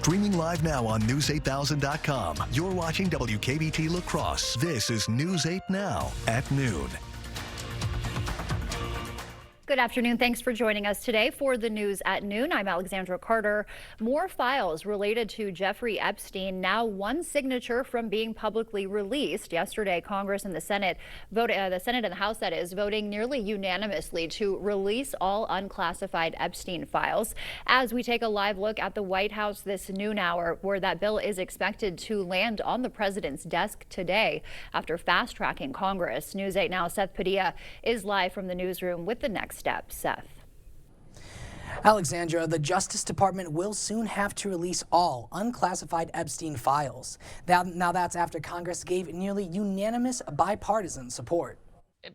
Streaming live now on News8000.com. You're watching WKBT La Crosse. This is News 8 Now at noon. Good afternoon. Thanks for joining us today for the news at noon. I'm Alexandra Carter. More files related to Jeffrey Epstein, now one signature from being publicly released. Yesterday, Congress and the Senate the Senate and the House, that is, voting nearly unanimously to release all unclassified Epstein files. As we take a live look at the White House this noon hour, where that bill is expected to land on the president's desk today after fast tracking Congress. News 8 Now, Seth Padilla is live from the newsroom with the next steps. Seth. Alexandra, the Justice Department will soon have to release all unclassified Epstein files. Now that's after Congress gave nearly unanimous bipartisan support.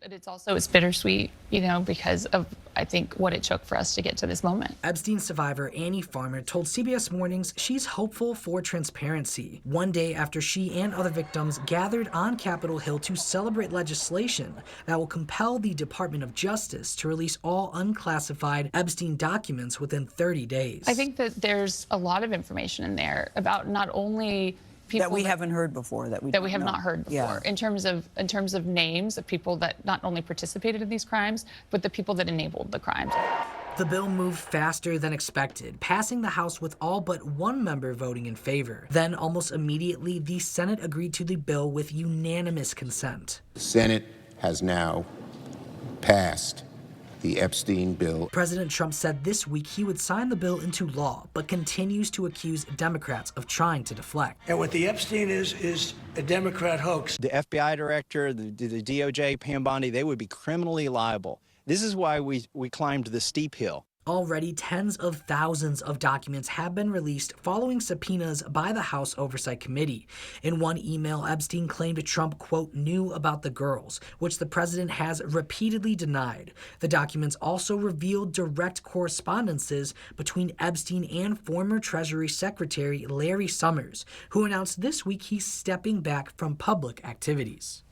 But it's bittersweet, because of, I think, what it took for us to get to this moment. Epstein survivor Annie Farmer told CBS Mornings she's hopeful for transparency. One day after she and other victims gathered on Capitol Hill to celebrate legislation that will compel the Department of Justice to release all unclassified Epstein documents within 30 days. I think that there's a lot of information in there about not only people that we haven't heard before, that we have not heard before, yeah. in terms of names of people that not only participated in these crimes, but the people that enabled the crimes. The bill moved faster than expected, passing the House with all but one member voting in favor. Then, almost immediately, the Senate agreed to the bill with unanimous consent. The Senate has now passed the Epstein bill. President Trump said this week he would sign the bill into law, but continues to accuse Democrats of trying to deflect. And what the Epstein is a Democrat hoax. The FBI director, the DOJ, Pam Bondi, they would be criminally liable. This is why we climbed the steep hill. Already, tens of thousands of documents have been released following subpoenas by the House Oversight Committee. In one email, Epstein claimed Trump, quote, knew about the girls, which the president has repeatedly denied. The documents also revealed direct correspondences between Epstein and former Treasury Secretary Larry Summers, who announced this week he's stepping back from public activities.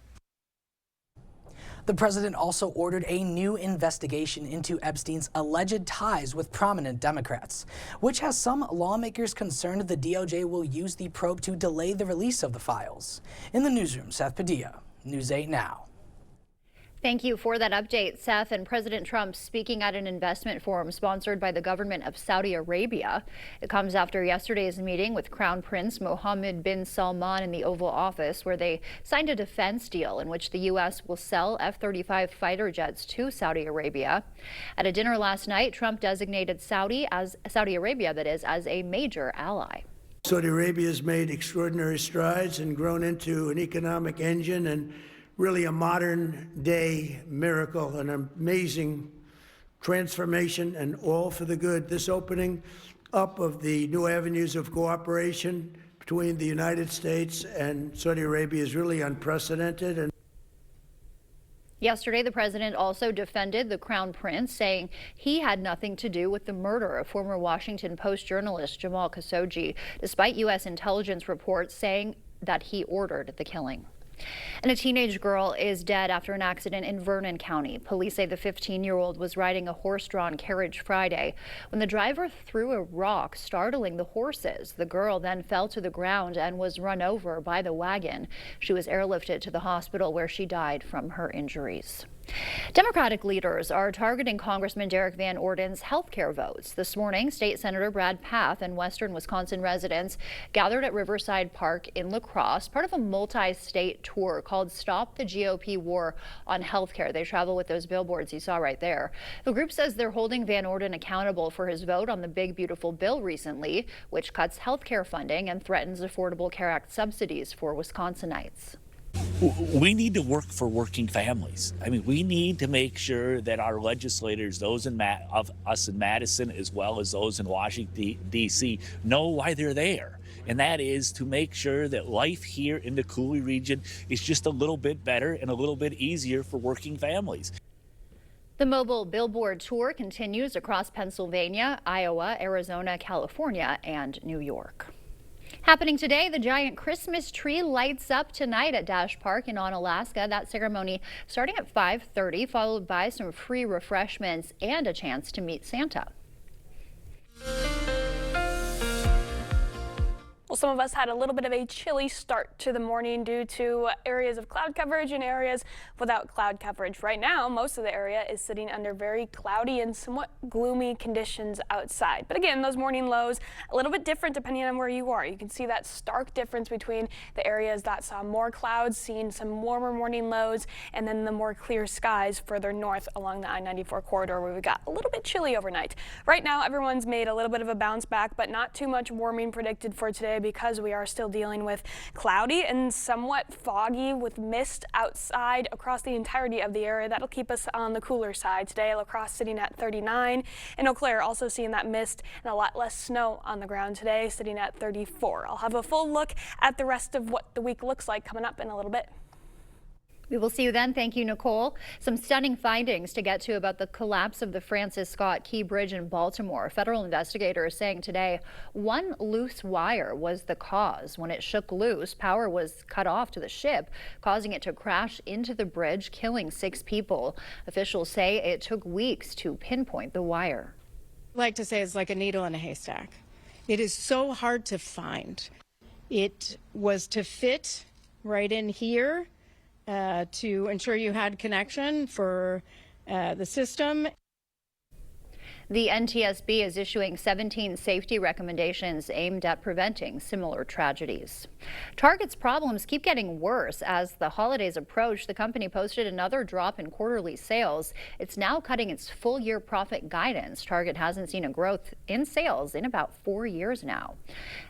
The president also ordered a new investigation into Epstein's alleged ties with prominent Democrats, which has some lawmakers concerned the DOJ will use the probe to delay the release of the files. In the newsroom, Seth Padilla, News 8 Now. Thank you for that update, Seth. And President Trump speaking at an investment forum sponsored by the government of Saudi Arabia. It comes after yesterday's meeting with Crown Prince Mohammed bin Salman in the Oval Office, where they signed a defense deal in which the U.S. will sell F-35 fighter jets to Saudi Arabia. At a dinner last night, Trump designated Saudi Arabia, that is, as a major ally. Saudi Arabia has made extraordinary strides and grown into an economic engine and really a modern day miracle, an amazing transformation, and all for the good. This opening up of the new avenues of cooperation between the United States and Saudi Arabia is really unprecedented. Yesterday, the president also defended the Crown Prince, saying he had nothing to do with the murder of former Washington Post journalist Jamal Khashoggi, despite U.S. intelligence reports saying that he ordered the killing. And a teenage girl is dead after an accident in Vernon County. Police say the 15-year-old was riding a horse-drawn carriage Friday when the driver threw a rock, startling the horses. The girl then fell to the ground and was run over by the wagon. She was airlifted to the hospital where she died from her injuries. Democratic leaders are targeting Congressman Derek Van Orden's health care votes. This morning, State Senator Brad Pfaff and Western Wisconsin residents gathered at Riverside Park in La Crosse, part of a multi-state tour called Stop the GOP War on Health Care. They travel with those billboards you saw right there. The group says they're holding Van Orden accountable for his vote on the Big Beautiful Bill recently, which cuts health care funding and threatens Affordable Care Act subsidies for Wisconsinites. We need to work for working families. I mean, we need to make sure that our legislators, those of us in Madison as well as those in Washington, D.C., know why they're there. And that is to make sure that life here in the Coulee region is just a little bit better and a little bit easier for working families. The mobile billboard tour continues across Pennsylvania, Iowa, Arizona, California, and New York. Happening today, the giant Christmas tree lights up tonight at Dash Park in Onalaska. That ceremony starting at 5:30, followed by some free refreshments and a chance to meet Santa. Well, some of us had a little bit of a chilly start to the morning due to areas of cloud coverage and areas without cloud coverage. Right now, most of the area is sitting under very cloudy and somewhat gloomy conditions outside. But again, those morning lows a little bit different depending on where you are. You can see that stark difference between the areas that saw more clouds, seeing some warmer morning lows, and then the more clear skies further north along the I-94 corridor where we got a little bit chilly overnight. Right now, everyone's made a little bit of a bounce back, but not too much warming predicted for today because we are still dealing with cloudy and somewhat foggy with mist outside across the entirety of the area. That'll keep us on the cooler side today. La Crosse sitting at 39, and Eau Claire also seeing that mist and a lot less snow on the ground today, sitting at 34. I'll have a full look at the rest of what the week looks like coming up in a little bit. We will see you then. Thank you, Nicole. Some stunning findings to get to about the collapse of the Francis Scott Key Bridge in Baltimore. Federal investigators saying today one loose wire was the cause. When it shook loose, power was cut off to the ship, causing it to crash into the bridge, killing 6 people. Officials say it took weeks to pinpoint the wire. I like to say it's like a needle in a haystack. It is so hard to find. It was to fit right in here to ensure you had connection for the system. The NTSB is issuing 17 safety recommendations aimed at preventing similar tragedies. Target's problems keep getting worse as the holidays approach. The company posted another drop in quarterly sales. It's now cutting its full-year profit guidance. Target hasn't seen a growth in sales in about 4 years now.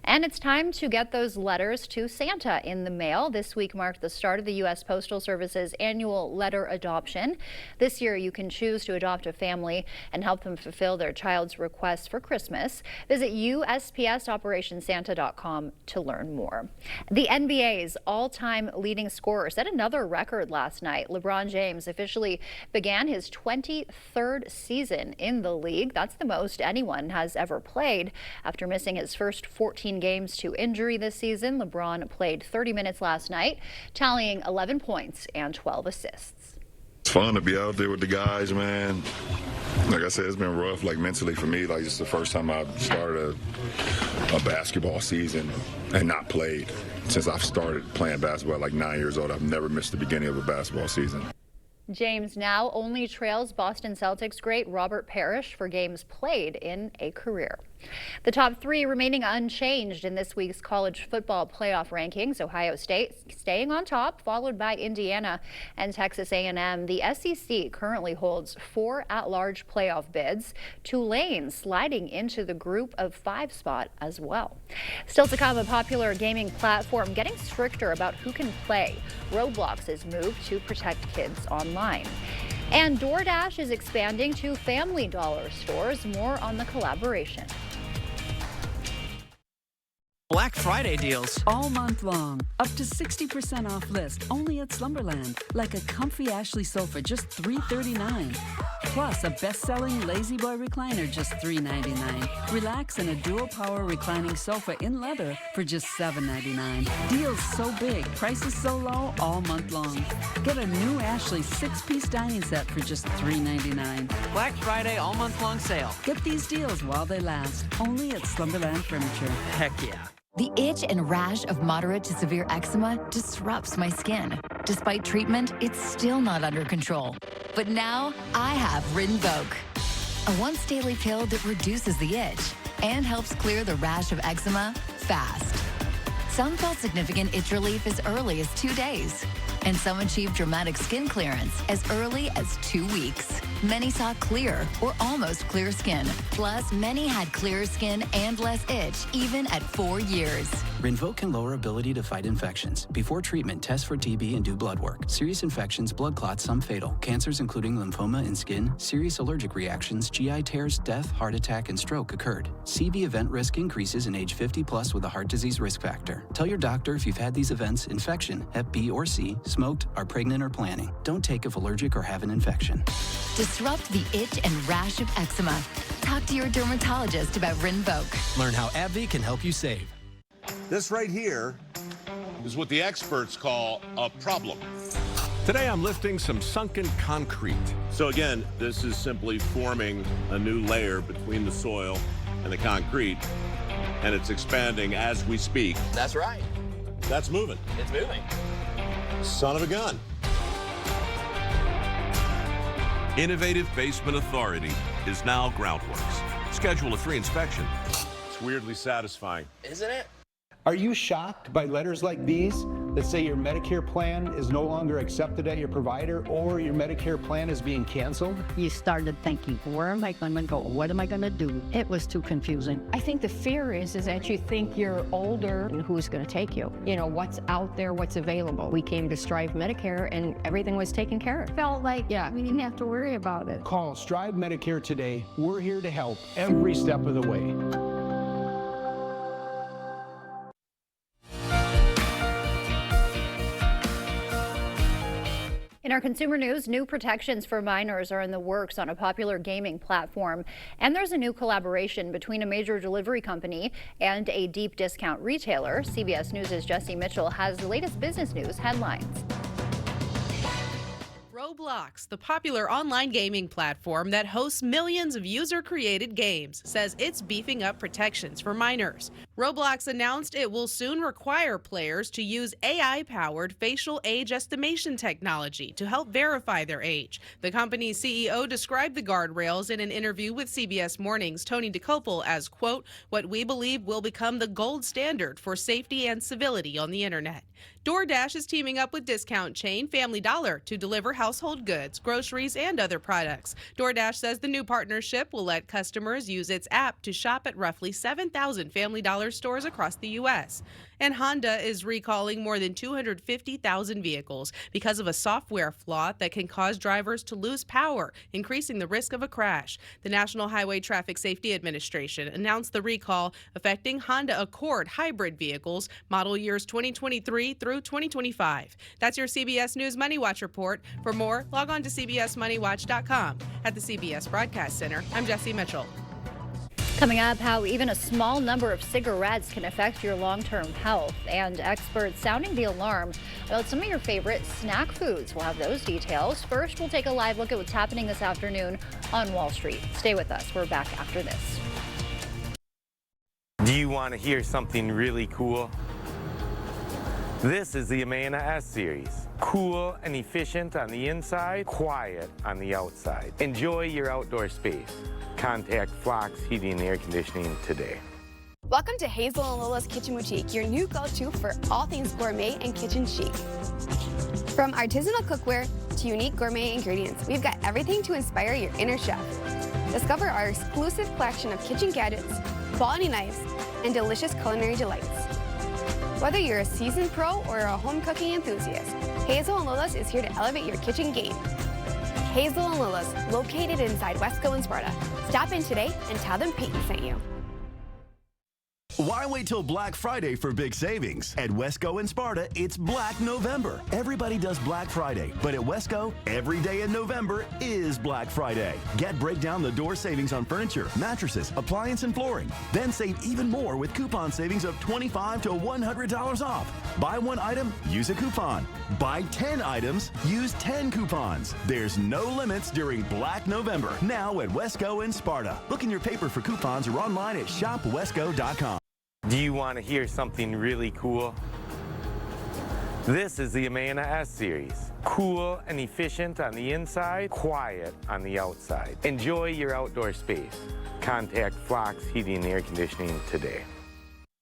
And it's time to get those letters to Santa in the mail. This week marked the start of the U.S. Postal Service's annual letter adoption. This year, you can choose to adopt a family and help them fulfill their child's request for Christmas. Visit USPSOperationSanta.com to learn more. The NBA's all-time leading scorer set another record last night. LeBron James officially began his 23rd season in the league. That's the most anyone has ever played. After missing his first 14 games to injury this season, LeBron played 30 minutes last night, tallying 11 points and 12 assists. It's fun to be out there with the guys, man. Like I said, it's been rough, like mentally for me. Like it's the first time I've started a basketball season and not played. Since I've started playing basketball at like 9 years old, I've never missed the beginning of a basketball season. James now only trails Boston Celtics great Robert Parrish for games played in a career. The top 3 remaining unchanged in this week's college football playoff rankings. Ohio State staying on top, followed by Indiana and Texas A&M. The SEC currently holds 4 at-large playoff bids. Tulane sliding into the group of 5 spot as well. Still to come, a popular gaming platform getting stricter about who can play. Roblox's move to protect kids online. And DoorDash is expanding to Family Dollar stores. More on the collaboration. Black Friday deals all month long. Up to 60% off list only at Slumberland. Like a comfy Ashley sofa, just $339. Plus a best-selling Lazy Boy recliner, just $399. Relax in a dual power reclining sofa in leather for just $799. Deals so big, prices so low all month long. Get a new Ashley 6-piece dining set for just $399. Black Friday all month long sale. Get these deals while they last. Only at Slumberland Furniture. Heck yeah. The itch and rash of moderate to severe eczema disrupts my skin. Despite treatment, it's still not under control. But now I have Rinvoq, a once daily pill that reduces the itch and helps clear the rash of eczema fast. Some felt significant itch relief as early as 2 days, and some achieved dramatic skin clearance as early as 2 weeks. Many saw clear or almost clear skin. Plus, many had clearer skin and less itch, even at 4 years. Rinvoq can lower ability to fight infections. Before treatment, test for TB and do blood work. Serious infections, blood clots, some fatal. Cancers including lymphoma and skin, serious allergic reactions, GI tears, death, heart attack, and stroke occurred. CV event risk increases in age 50 plus with a heart disease risk factor. Tell your doctor if you've had these events, infection, Hep B or C, smoked, are pregnant or planning. Don't take if allergic or have an infection. Disrupt the itch and rash of eczema. Talk to your dermatologist about Rinvoq. Learn how AbbVie can help you save. This right here is what the experts call a problem. Today I'm lifting some sunken concrete. So again, this is simply forming a new layer between the soil and the concrete. and it's expanding as we speak. That's right. That's moving. It's moving. Son of a gun. Innovative Basement Authority is now Groundworks. Schedule a free inspection. It's weirdly satisfying. Isn't it? Are you shocked by letters like these that say your Medicare plan is no longer accepted at your provider or your Medicare plan is being canceled? You started thinking, where am I going to go? What am I going to do? It was too confusing. I think the fear is that you think you're older and who's going to take you? You know, what's out there, what's available. We came to Strive Medicare and everything was taken care of. Felt like we didn't have to worry about it. Call Strive Medicare today. We're here to help every step of the way. In our consumer news, new protections for minors are in the works on a popular gaming platform. And there's a new collaboration between a major delivery company and a deep discount retailer. CBS News' Jesse Mitchell has the latest business news headlines. Roblox, the popular online gaming platform that hosts millions of user-created games, says it's beefing up protections for minors. Roblox announced it will soon require players to use AI-powered facial age estimation technology to help verify their age. The company's CEO described the guardrails in an interview with CBS Morning's Tony DeCopel as, quote, what we believe will become the gold standard for safety and civility on the internet. DoorDash is teaming up with discount chain Family Dollar to deliver household goods, groceries, and other products. DoorDash says the new partnership will let customers use its app to shop at roughly 7,000 Family Dollar stores across the U.S. And Honda is recalling more than 250,000 vehicles because of a software flaw that can cause drivers to lose power, increasing the risk of a crash. The National Highway Traffic Safety Administration announced the recall affecting Honda Accord hybrid vehicles, model years 2023 through 2025. That's your CBS News Money Watch report. For more, log on to cbsmoneywatch.com. At the CBS Broadcast Center, I'm Jesse Mitchell. Coming up, how even a small number of cigarettes can affect your long-term health, and experts sounding the alarm about some of your favorite snack foods. We'll have those details. First, we'll take a live look at what's happening this afternoon on Wall Street. Stay with us. We're back after this. Do you want to hear something really cool? This is the Amana S Series. Cool and efficient on the inside, quiet on the outside. Enjoy your outdoor space. Contact Flox Heating and Air Conditioning today. Welcome to Hazel and Lola's Kitchen Boutique, your new go-to for all things gourmet and kitchen chic. From artisanal cookware to unique gourmet ingredients, we've got everything to inspire your inner chef. Discover our exclusive collection of kitchen gadgets, quality knives, and delicious culinary delights. Whether you're a seasoned pro or a home cooking enthusiast, Hazel and Lola's is here to elevate your kitchen game. Hazel and Lola's, located inside Wesco and Sparta. Stop in today and tell them Peyton sent you. Why wait till Black Friday for big savings? At Wesco and Sparta, it's Black November. Everybody does Black Friday, but at Wesco, every day in November is Black Friday. Get break down the door savings on furniture, mattresses, appliance, and flooring. Then save even more with coupon savings of $25 to $100 off. Buy one item, use a coupon. Buy 10 items, use 10 coupons. There's no limits during Black November. Now at Wesco and Sparta. Look in your paper for coupons or online at shopwesco.com. Do you want to hear something really cool? This is the Amana S Series. Cool and efficient on the inside, quiet on the outside. Enjoy your outdoor space. Contact Flox Heating and Air Conditioning today.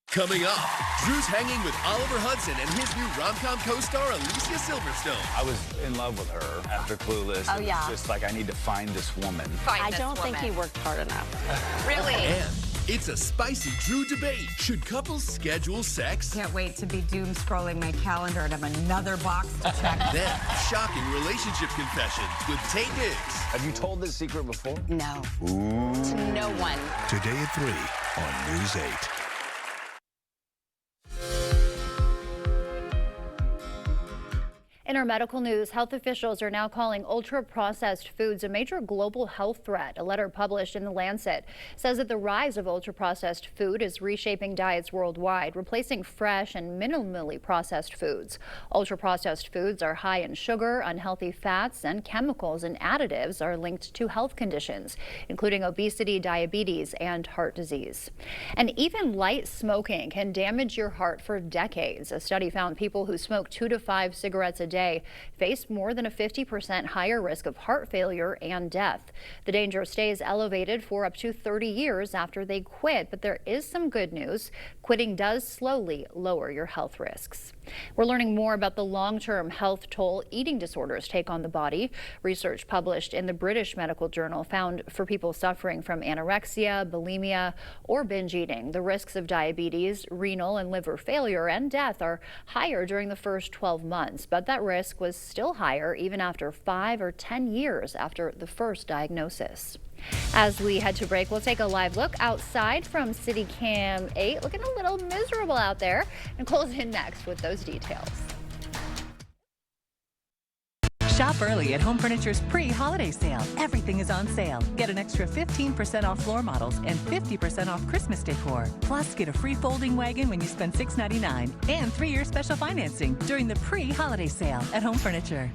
Coming up, Drew's hanging with Oliver Hudson and his new rom-com co-star Alicia Silverstone. I was in love with her after Clueless. Oh, yeah. It's just like, I need to find this woman. I don't think he worked hard enough. Really? And it's a spicy Drew debate. Should couples schedule sex? Can't wait to be doom scrolling my calendar and have another box to check. Then, shocking relationship confessions with Tate Higgs. Have you told this secret before? No. Ooh. To no one. Today at 3 on News 8. In our medical news, health officials are now calling ultra-processed foods a major global health threat. A letter published in The Lancet says that the rise of ultra-processed food is reshaping diets worldwide, replacing fresh and minimally processed foods. Ultra-processed foods are high in sugar, unhealthy fats, and chemicals, and additives are linked to health conditions, including obesity, diabetes, and heart disease. And even light smoking can damage your heart for decades. A study found people who smoke 2 to 5 cigarettes a day face more than a 50% higher risk of heart failure and death. The danger stays elevated for up to 30 years after they quit, but there is some good news. Quitting does slowly lower your health risks. We're learning more about the long-term health toll eating disorders take on the body. Research published in the British Medical Journal found for people suffering from anorexia, bulimia, or binge eating, the risks of diabetes, renal and liver failure, and death are higher during the first 12 months, but that risk was still higher even after 5 or 10 years after the first diagnosis. As we head to break, we'll take a live look outside from City Cam 8. Looking a little miserable out there. Nicole's in next with those details. Shop early at Home Furniture's pre-holiday sale. Everything is on sale. Get an extra 15% off floor models and 50% off Christmas decor. Plus, get a free folding wagon when you spend $6.99 and 3-year special financing during the pre-holiday sale at Home Furniture.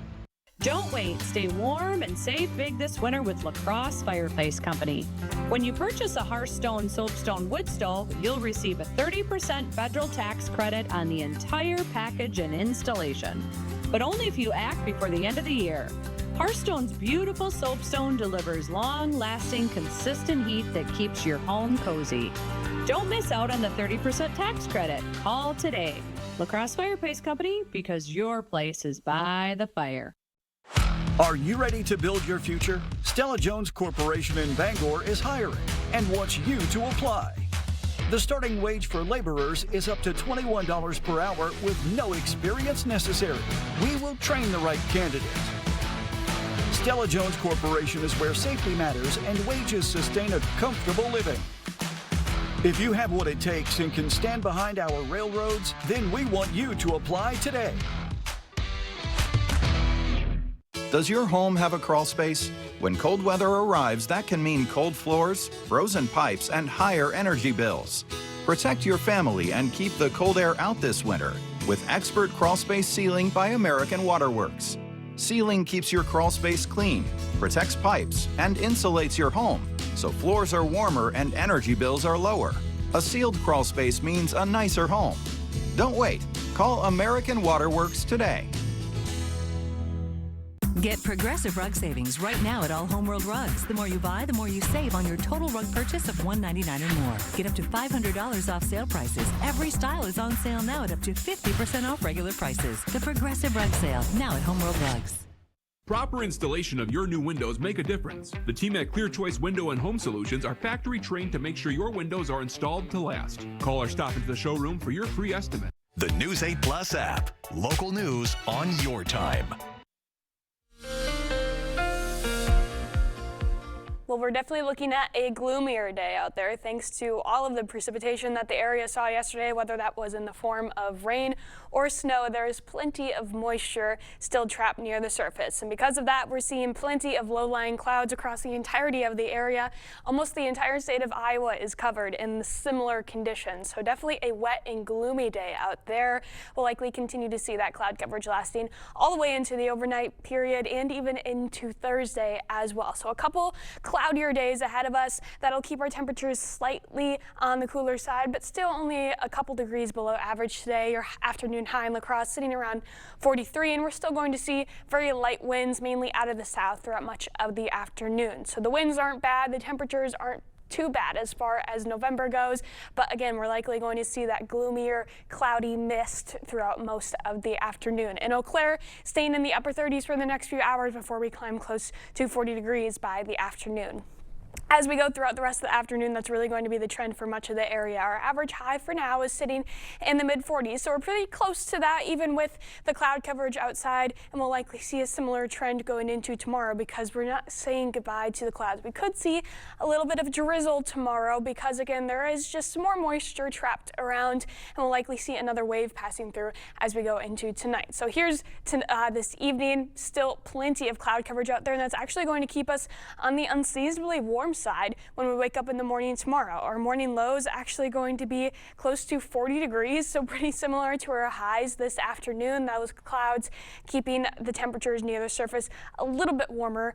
Don't wait. Stay warm and save big this winter with LaCrosse Fireplace Company. When you purchase a Hearthstone Soapstone wood stove, you'll receive a 30% federal tax credit on the entire package and installation, but only if you act before the end of the year. Hearthstone's beautiful soapstone delivers long-lasting, consistent heat that keeps your home cozy. Don't miss out on the 30% tax credit. Call today. LaCrosse Fireplace Company, because your place is by the fire. Are you ready to build your future? Stella Jones Corporation in Bangor is hiring and wants you to apply. The starting wage for laborers is up to $21 per hour with no experience necessary. We will train the right candidate. Stella Jones Corporation is where safety matters and wages sustain a comfortable living. If you have what it takes and can stand behind our railroads, then we want you to apply today. Does your home have a crawl space? When cold weather arrives, that can mean cold floors, frozen pipes, and higher energy bills. Protect your family and keep the cold air out this winter with Expert Crawl Space Sealing by American Waterworks. Sealing keeps your crawl space clean, protects pipes, and insulates your home, so floors are warmer and energy bills are lower. A sealed crawl space means a nicer home. Don't wait. Call American Waterworks today. Get Progressive Rug Savings right now at all Homeworld Rugs. The more you buy, the more you save on your total rug purchase of $199 or more. Get up to $500 off sale prices. Every style is on sale now at up to 50% off regular prices. The Progressive Rug Sale, now at Homeworld Rugs. Proper installation of your new windows make a difference. The team at Clear Choice Window and Home Solutions are factory trained to make sure your windows are installed to last. Call or stop into the showroom for your free estimate. The News 8 Plus app. Local news on your time. Well, we're definitely looking at a gloomier day out there thanks to all of the precipitation that the area saw yesterday, whether that was in the form of rain or snow. There is plenty of moisture still trapped near the surface. And because of that, we're seeing plenty of low-lying clouds across the entirety of the area. Almost the entire state of Iowa is covered in similar conditions. So definitely a wet and gloomy day out there. We'll likely continue to see that cloud coverage lasting all the way into the overnight period and even into Thursday as well. So a couple cloudier days ahead of us that'll keep our temperatures slightly on the cooler side, but still only a couple degrees below average today. Your afternoon high in La Crosse sitting around 43, and we're still going to see very light winds, mainly out of the south throughout much of the afternoon. So the winds aren't bad, the temperatures aren't too bad as far as November goes, but again, we're likely going to see that gloomier, cloudy mist throughout most of the afternoon. In Eau Claire, staying in the upper 30s for the next few hours before we climb close to 40 degrees by the afternoon. As we go throughout the rest of the afternoon, that's really going to be the trend for much of the area. Our average high for now is sitting in the mid-40s, so we're pretty close to that even with the cloud coverage outside, and we'll likely see a similar trend going into tomorrow because we're not saying goodbye to the clouds. We could see a little bit of drizzle tomorrow because, again, there is just more moisture trapped around, and we'll likely see another wave passing through as we go into tonight. So here's to this evening, still plenty of cloud coverage out there, and that's actually going to keep us on the unseasonably warm side when we wake up in the morning tomorrow. Our morning lows actually going to be close to 40 degrees, so pretty similar to our highs this afternoon. Those clouds keeping the temperatures near the surface a little bit warmer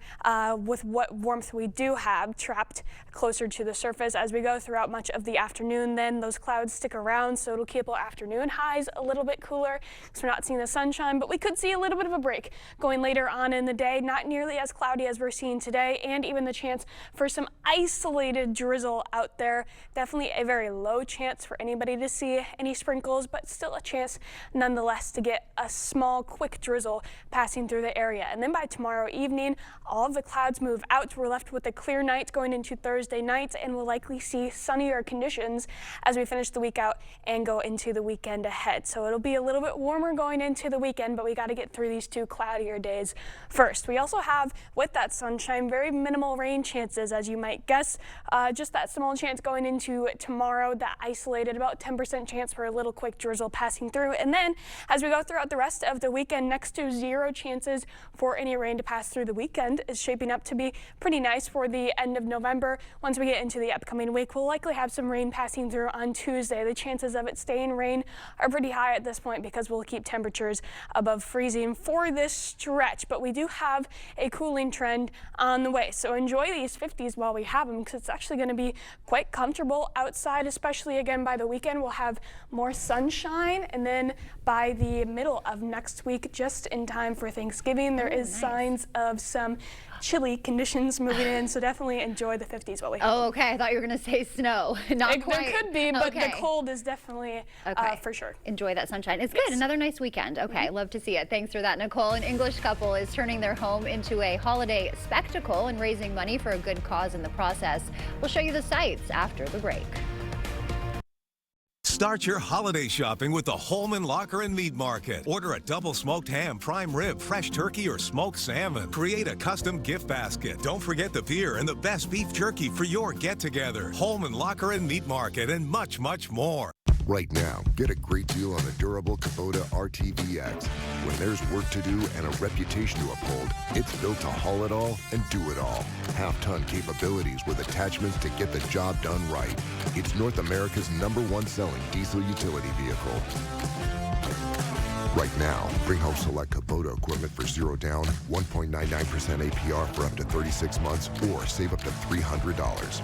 with what warmth we do have trapped closer to the surface. As we go throughout much of the afternoon, then those clouds stick around, so it'll keep our afternoon highs a little bit cooler because we're not seeing the sunshine, but we could see a little bit of a break going later on in the day. Not nearly as cloudy as we're seeing today, and even the chance for some isolated drizzle out there. Definitely a very low chance for anybody to see any sprinkles, but still a chance nonetheless to get a small quick drizzle passing through the area. And then by tomorrow evening, all of the clouds move out. We're left with a clear night going into Thursday night, and we'll likely see sunnier conditions as we finish the week out and go into the weekend ahead. So it'll be a little bit warmer going into the weekend, but we got to get through these two cloudier days first. We also have, with that sunshine, very minimal rain chances, as you might guess. Just that small chance going into tomorrow, that isolated about 10% chance for a little quick drizzle passing through. And then as we go throughout the rest of the weekend, next to 0 chances for any rain to pass through the weekend is shaping up to be pretty nice for the end of November. Once we get into the upcoming week, we'll likely have some rain passing through on Tuesday. The chances of it staying rain are pretty high at this point because we'll keep temperatures above freezing for this stretch, but we do have a cooling trend on the way. So enjoy these 50s while we have them because it's actually going to be quite comfortable outside, especially again by the weekend. We'll have more sunshine, and then by the middle of next week, just in time for Thanksgiving, there is signs of some chilly conditions moving in, so definitely enjoy the 50s while we have them. Oh, okay. I thought you were going to say snow. Not quite. There could be, but the cold is definitely for sure. Enjoy that sunshine. It's good. Another nice weekend. Okay, love to see it. Thanks for that, Nicole. An English couple is turning their home into a holiday spectacle and raising money for a good cause in the process. We'll show you the sights after the break. Start your holiday shopping with the Holman Locker and Meat Market. Order a double smoked ham, prime rib, fresh turkey, or smoked salmon. Create a custom gift basket. Don't forget the beer and the best beef jerky for your get-together. Holman Locker and Meat Market, and much, much more. Right now, get a great deal on a durable Kubota RTVX. When there's work to do and a reputation to uphold, it's built to haul it all and do it all. Half-ton capabilities with attachments to get the job done right. It's North America's #1 selling diesel utility vehicle. Right now, bring home select Kubota equipment for 0 down, 1.99% APR for up to 36 months, or save up to $300.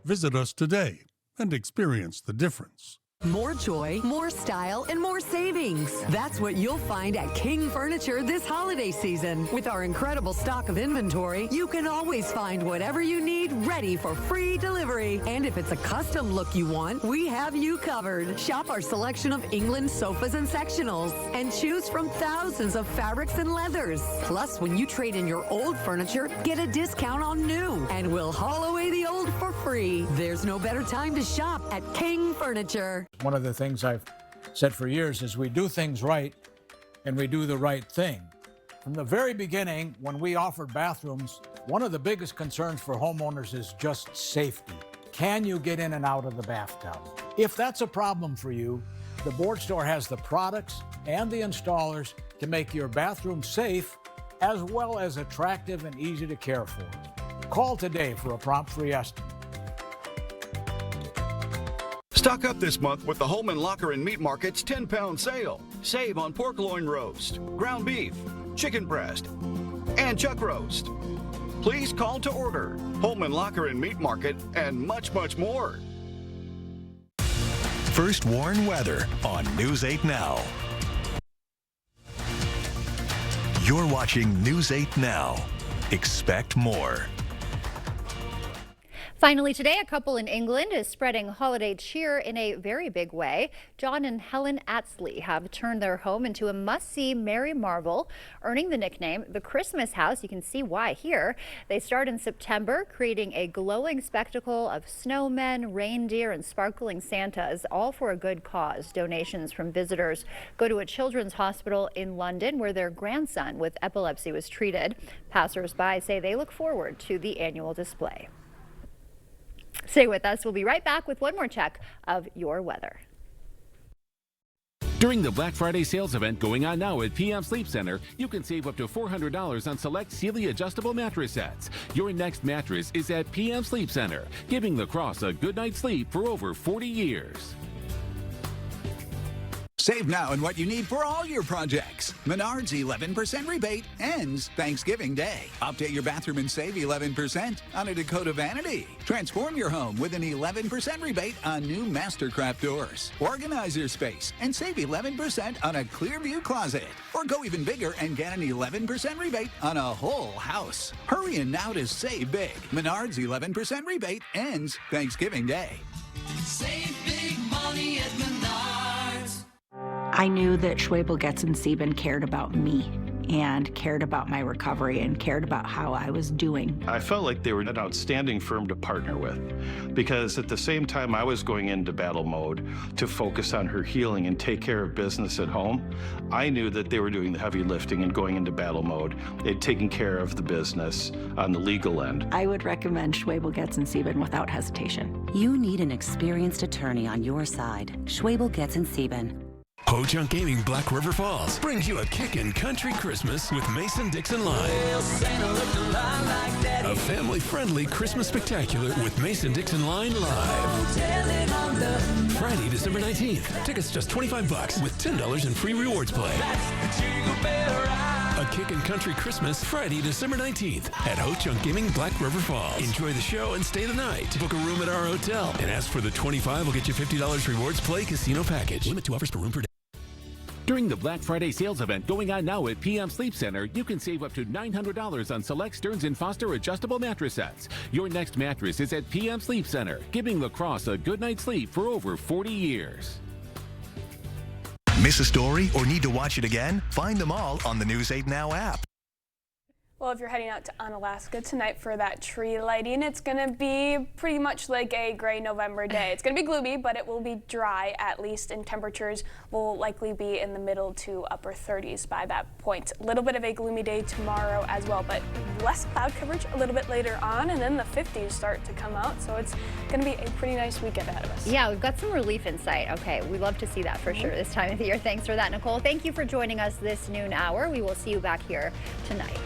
Visit us today and experience the difference. More joy, more style, and more savings. That's what you'll find at King Furniture this holiday season. With our incredible stock of inventory, you can always find whatever you need ready for free delivery. And if it's a custom look you want, we have you covered. Shop our selection of England sofas and sectionals and choose from thousands of fabrics and leathers. Plus, when you trade in your old furniture, get a discount on new, and we'll haul away the old for free. There's no better time to shop at King Furniture. One of the things I've said for years is we do things right and we do the right thing. From the very beginning, when we offered bathrooms, one of the biggest concerns for homeowners is just safety. Can you get in and out of the bathtub? If that's a problem for you, the Board Store has the products and the installers to make your bathroom safe as well as attractive and easy to care for. Call today for a prompt free estimate. Stock up this month with the Holman Locker and Meat Market's 10-pound sale. Save on pork loin roast, ground beef, chicken breast, and chuck roast. Please call to order. Holman Locker and Meat Market, and much, much more. First Warn Weather on News 8 Now. You're watching News 8 Now. Expect more. Finally today, a couple in England is spreading holiday cheer in a very big way. John and Helen Atsley have turned their home into a must-see merry marvel, earning the nickname the Christmas House. You can see why here. They start in September, creating a glowing spectacle of snowmen, reindeer, and sparkling Santas, all for a good cause. Donations from visitors go to a children's hospital in London where their grandson with epilepsy was treated. Passers-by say they look forward to the annual display. Stay with us. We'll be right back with one more check of your weather. During the Black Friday sales event going on now at PM Sleep Center, you can save up to $400 on select Sealy adjustable mattress sets. Your next mattress is at PM Sleep Center, giving lacrosse a good night's sleep for over 40 years. Save now on what you need for all your projects. Menards 11% rebate ends Thanksgiving Day. Update your bathroom and save 11% on a Dakota vanity. Transform your home with an 11% rebate on new Mastercraft doors. Organize your space and save 11% on a Clearview closet. Or go even bigger and get an 11% rebate on a whole house. Hurry in now to save big. Menards 11% rebate ends Thanksgiving Day. Save big money at Menards. I knew that Schwebel, Getz & Sieben cared about me and cared about my recovery and cared about how I was doing. I felt like they were an outstanding firm to partner with because at the same time I was going into battle mode to focus on her healing and take care of business at home, I knew that they were doing the heavy lifting and going into battle mode and taking care of the business on the legal end. I would recommend Schwebel, Getz & Sieben without hesitation. You need an experienced attorney on your side. Schwebel, Getz & Sieben. Ho-Chunk Gaming Black River Falls brings you a kickin' country Christmas with Mason-Dixon Line. A family-friendly Christmas spectacular with Mason-Dixon Line Live. Friday, December 19th. Tickets just $25 with $10 in free rewards play. A Kickin' Country Christmas, Friday, December 19th at Ho-Chunk Gaming Black River Falls. Enjoy the show and stay the night. Book a room at our hotel and ask for the $25 will get you $50 rewards play casino package. Limit 2 offers per room per day. During the Black Friday sales event going on now at PM Sleep Center, you can save up to $900 on select Stearns & Foster adjustable mattress sets. Your next mattress is at PM Sleep Center, giving lacrosse a good night's sleep for over 40 years. Miss a story or need to watch it again? Find them all on the News 8 Now app. Well, if you're heading out to Unalaska tonight for that tree lighting, it's going to be pretty much like a gray November day. It's going to be gloomy, but it will be dry at least, and temperatures will likely be in the middle to upper 30s by that point. A little bit of a gloomy day tomorrow as well, but less cloud coverage a little bit later on, and then the 50s start to come out, so it's going to be a pretty nice weekend ahead of us. Yeah, we've got some relief in sight. Okay, we love to see that for sure this time of the year. Thanks for that, Nicole. Thank you for joining us this noon hour. We will see you back here tonight.